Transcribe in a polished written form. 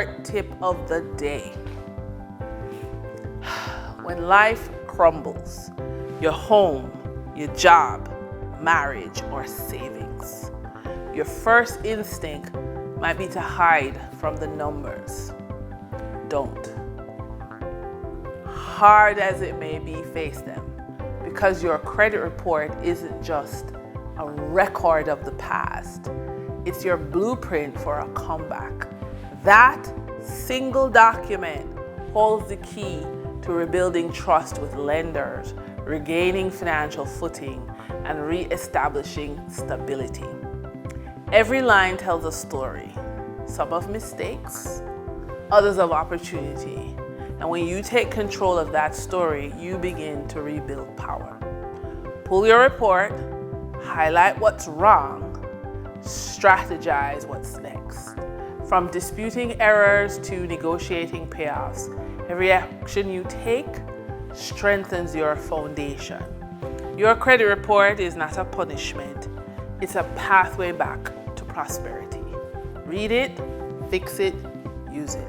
report tip of the day. When life crumbles, your home, your job, marriage, or savings, your first instinct might be to hide from the numbers. Don't. Hard as it may be, face them, because your credit report isn't just a record of the past. It's your blueprint for a comeback. That single document holds the key to rebuilding trust with lenders, regaining financial footing, and re-establishing stability. Every line tells a story, some of mistakes, others of opportunity. And when you take control of that story, you begin to rebuild power. Pull your report, highlight what's wrong, strategize what's next. From disputing errors to negotiating payoffs, every action you take strengthens your foundation. Your credit report is not a punishment, it's a pathway back to prosperity. Read it, fix it, use it.